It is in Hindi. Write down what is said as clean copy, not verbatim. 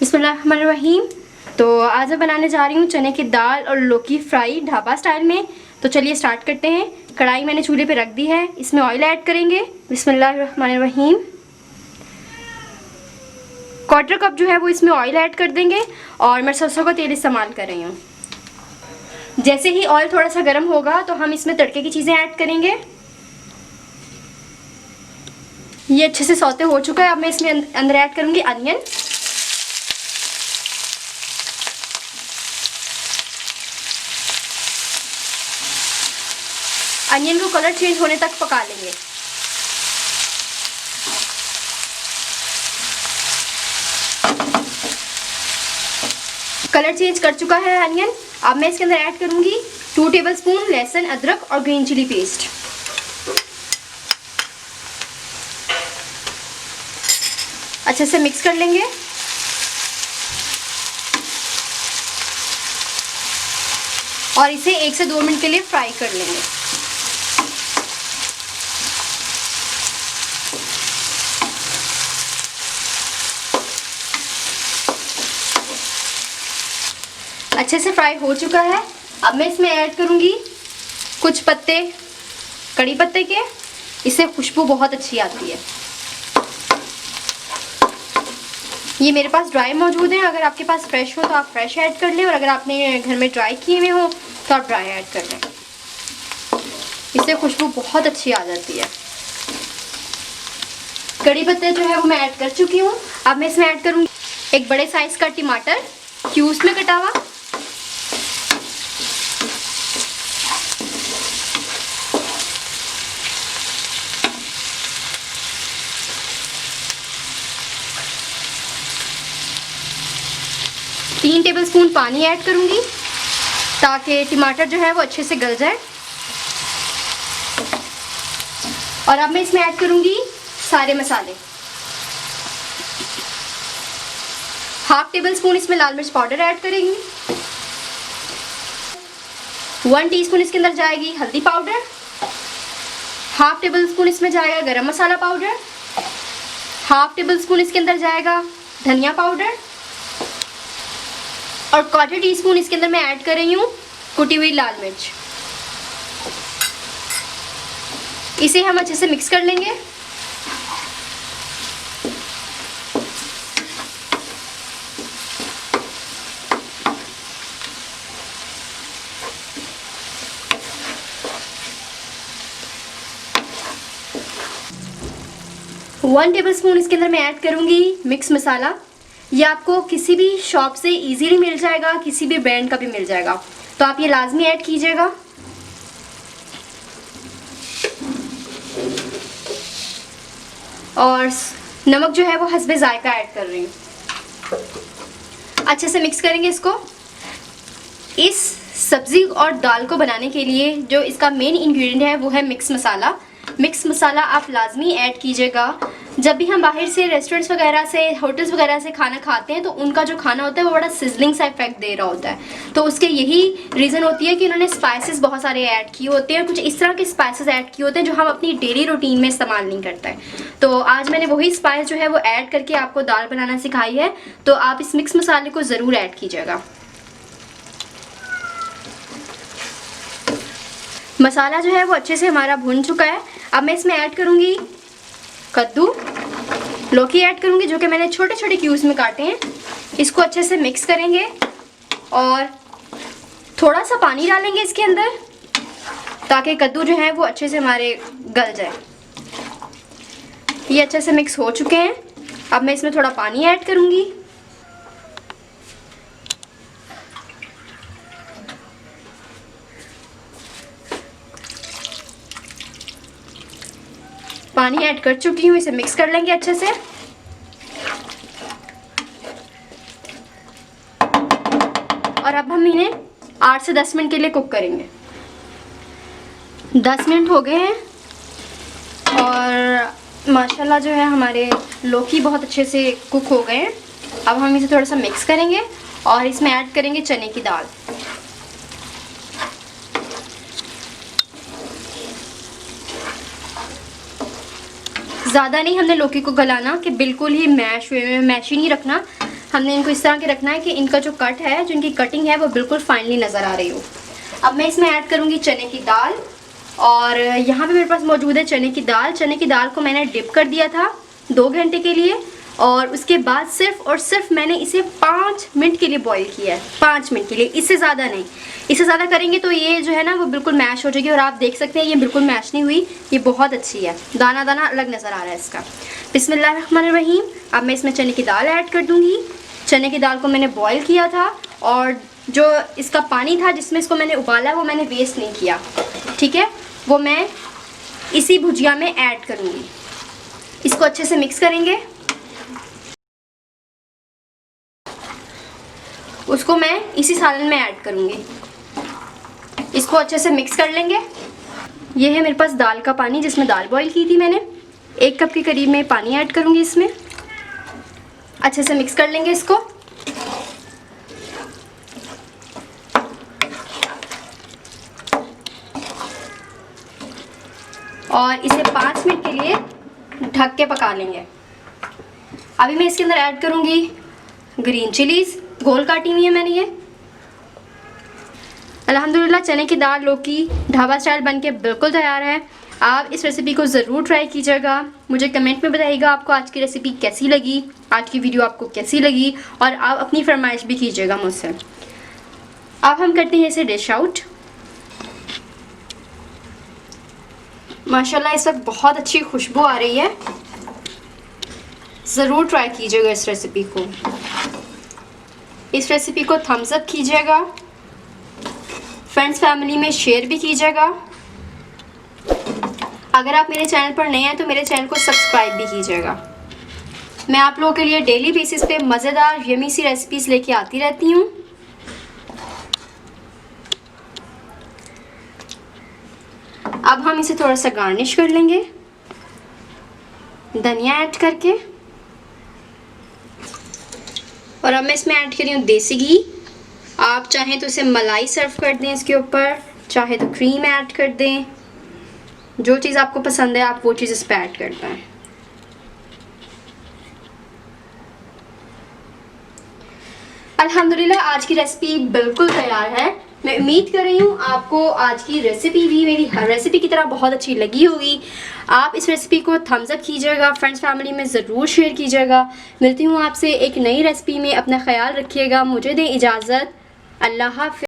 बिस्मिल्लाहिर्रहमानिर्रहीम। तो आज मैं बनाने जा रही हूँ चने की दाल और लौकी फ्राई ढाबा स्टाइल में। तो चलिए स्टार्ट करते हैं। कढ़ाई मैंने चूल्हे पे रख दी है, इसमें ऑयल ऐड करेंगे। बिस्मिल्लाहिर्रहमानिर्रहीम। 1/4 कप जो है वो इसमें ऑयल ऐड कर देंगे और मैं सरसों का तेल इस्तेमाल कर रही हूँ। जैसे ही ऑयल थोड़ा सा गर्म होगा तो हम इसमें तड़के की चीज़ें ऐड करेंगे। ये अच्छे से सौते हो चुका है। अब मैं इसमें अंदर ऐड करूँगी अनियन। अनियन को कलर चेंज होने तक पका लेंगे। कलर चेंज कर चुका है अनियन। अब मैं इसके अंदर ऐड करूंगी 2 टेबलस्पून लहसुन, अदरक और ग्रीन चिली पेस्ट। अच्छे से मिक्स कर लेंगे। और इसे 1 से 2 मिनट के लिए फ्राई कर लेंगे। अच्छे से फ्राई हो चुका है। अब मैं इसमें ऐड करूंगी कुछ पत्ते कड़ी पत्ते के। इससे खुशबू बहुत अच्छी आती है। ये मेरे पास ड्राई मौजूद है, अगर आपके पास फ्रेश हो तो आप फ्रेश ऐड कर लें, और अगर आपने घर में ड्राई किए हुए हो तो आप ड्राई ऐड कर लें। इससे खुशबू बहुत अच्छी आ जाती है। कड़ी पत्ते जो है वो मैं ऐड कर चुकी हूँ। अब मैं इसमें ऐड करूँगी एक बड़े साइज का टमाटर क्यूब्स में कटा हुआ। तीन टेबलस्पून पानी ऐड करूंगी ताकि टमाटर जो है वो अच्छे से गल जाए। और अब मैं इसमें ऐड करूंगी सारे मसाले। 1/2 टेबलस्पून इसमें लाल मिर्च पाउडर ऐड करेंगी। 1 टीस्पून इसके अंदर जाएगी हल्दी पाउडर। 1/2 टेबलस्पून इसमें जाएगा गरम मसाला पाउडर। 1/2 टेबलस्पून इसके अंदर जाएगा धनिया पाउडर। और 1/4 टीस्पून इसके अंदर मैं ऐड कर रही हूँ कुटी हुई लाल मिर्च। इसे हम अच्छे से मिक्स कर लेंगे। वन टेबलस्पून इसके अंदर मैं ऐड करूंगी मिक्स मसाला। ये आपको किसी भी शॉप से इजीली मिल जाएगा, किसी भी ब्रांड का भी मिल जाएगा, तो आप ये लाजमी ऐड कीजिएगा। और नमक जो है वो हस्बे जायका ऐड कर रही हूँ। अच्छे से मिक्स करेंगे इसको। इस सब्जी और दाल को बनाने के लिए जो इसका मेन इंग्रेडिएंट है वो है मिक्स मसाला। मिक्स मसाला आप लाजमी ऐड कीजिएगा। जब भी हम बाहर से रेस्टोरेंट्स वगैरह से, होटल्स वगैरह से खाना खाते हैं तो उनका जो खाना होता है वो बड़ा सिजलिंग सा इफेक्ट दे रहा होता है। तो उसके यही रीज़न होती है कि उन्होंने स्पाइसेस बहुत सारे ऐड किए होते हैं, कुछ इस तरह के स्पाइसेस ऐड किए होते हैं जो हम अपनी डेली रूटीन में इस्तेमाल नहीं करते हैं। तो आज मैंने वही स्पाइस जो है वो ऐड करके आपको दाल बनाना सिखाई है। तो आप इस मिक्स मसाले को ज़रूर ऐड कीजिएगा। मसाला जो है वो अच्छे से हमारा भुन चुका है। अब मैं इसमें ऐड करूँगी कद्दू, लौकी ऐड करूँगी जो कि मैंने छोटे छोटे क्यूब्स में काटे हैं। इसको अच्छे से मिक्स करेंगे और थोड़ा सा पानी डालेंगे इसके अंदर ताकि कद्दू जो है वो अच्छे से हमारे गल जाए। ये अच्छे से मिक्स हो चुके हैं। अब मैं इसमें थोड़ा पानी ऐड करूँगी। पानी ऐड कर चुकी हूँ। इसे मिक्स कर लेंगे अच्छे से। और अब हम इन्हें 8 से 10 मिनट के लिए कुक करेंगे। 10 मिनट हो गए हैं और माशाल्लाह जो है हमारे लौकी बहुत अच्छे से कुक हो गए हैं। अब हम इसे थोड़ा सा मिक्स करेंगे और इसमें ऐड करेंगे चने की दाल। ज़्यादा नहीं हमने लौकी को गलाना कि बिल्कुल ही मैश हुए में, मैश ही नहीं रखना। हमने इनको इस तरह के रखना है कि इनका जो कट है, जो इनकी कटिंग है वो बिल्कुल फाइनली नज़र आ रही हो। अब मैं इसमें ऐड करूँगी चने की दाल, और यहाँ पे मेरे पास मौजूद है चने की दाल। चने की दाल को मैंने डिप कर दिया था 2 घंटे के लिए, और उसके बाद सिर्फ और सिर्फ मैंने इसे 5 मिनट के लिए बॉईल किया है। 5 मिनट के लिए, इससे ज़्यादा नहीं। इससे ज़्यादा करेंगे तो ये जो है ना वो बिल्कुल मैश हो जाएगी, और आप देख सकते हैं ये बिल्कुल मैश नहीं हुई, ये बहुत अच्छी है, दाना दाना अलग नज़र आ रहा है इसका। बिस्मिल्लाहिर्रहमानिर्रहीम। अब मैं इसमें चने की दाल ऐड कर दूँगी। चने की दाल को मैंने बॉईल किया था, और जो इसका पानी था जिसमें इसको मैंने उबाला वो मैंने वेस्ट नहीं किया, ठीक है, वो मैं इसी भुजिया में ऐड करूँगी। इसको अच्छे से मिक्स करेंगे। उसको मैं इसी सालन में ऐड करूँगी। इसको अच्छे से मिक्स कर लेंगे। ये है मेरे पास दाल का पानी जिसमें दाल बॉईल की थी मैंने। 1 कप के करीब में पानी ऐड करूँगी इसमें। अच्छे से मिक्स कर लेंगे इसको। और इसे 5 मिनट के लिए ढक के पका लेंगे। अभी मैं इसके अंदर ऐड करूँगी ग्रीन चिलीज़, गोल काटी हुई है मैंने ये। अल्हम्दुलिल्लाह चने की दाल लौकी ढाबा स्टाइल बनके बिल्कुल तैयार है। आप इस रेसिपी को ज़रूर ट्राई कीजिएगा। मुझे कमेंट में बताइएगा आपको आज की रेसिपी कैसी लगी, आज की वीडियो आपको कैसी लगी, और आप अपनी फरमाइश भी कीजिएगा मुझसे। अब हम करते हैं इसे डिश आउट। माशाल्लाह इस वक्त बहुत अच्छी खुशबू आ रही है। ज़रूर ट्राई कीजिएगा इस रेसिपी को। इस रेसिपी को थम्स अप कीजिएगा, फ्रेंड्स फैमिली में शेयर भी कीजिएगा। अगर आप मेरे चैनल पर नए हैं तो मेरे चैनल को सब्सक्राइब भी कीजिएगा। मैं आप लोगों के लिए डेली बेसिस पे मज़ेदार यमी सी रेसिपीज़ लेके आती रहती हूँ। अब हम इसे थोड़ा सा गार्निश कर लेंगे धनिया ऐड करके, और अब मैं इसमें ऐड कर रही हूँ देसी घी। आप चाहें तो इसे मलाई सर्व कर दें इसके ऊपर, चाहे तो क्रीम ऐड कर दें, जो चीज़ आपको पसंद है आप वो चीज़ इस पर ऐड कर पाएँ। अल्हम्दुलिल्लाह आज की रेसिपी बिल्कुल तैयार है। मैं उम्मीद कर रही हूँ आपको आज की रेसिपी भी मेरी हर रेसिपी की तरह बहुत अच्छी लगी होगी। आप इस रेसिपी को थम्स अप कीजिएगा, फ्रेंड्स फैमिली में ज़रूर शेयर कीजिएगा। मिलती हूँ आपसे एक नई रेसिपी में। अपना ख्याल रखिएगा। मुझे दें इजाज़त। अल्लाह हाफ़िज़।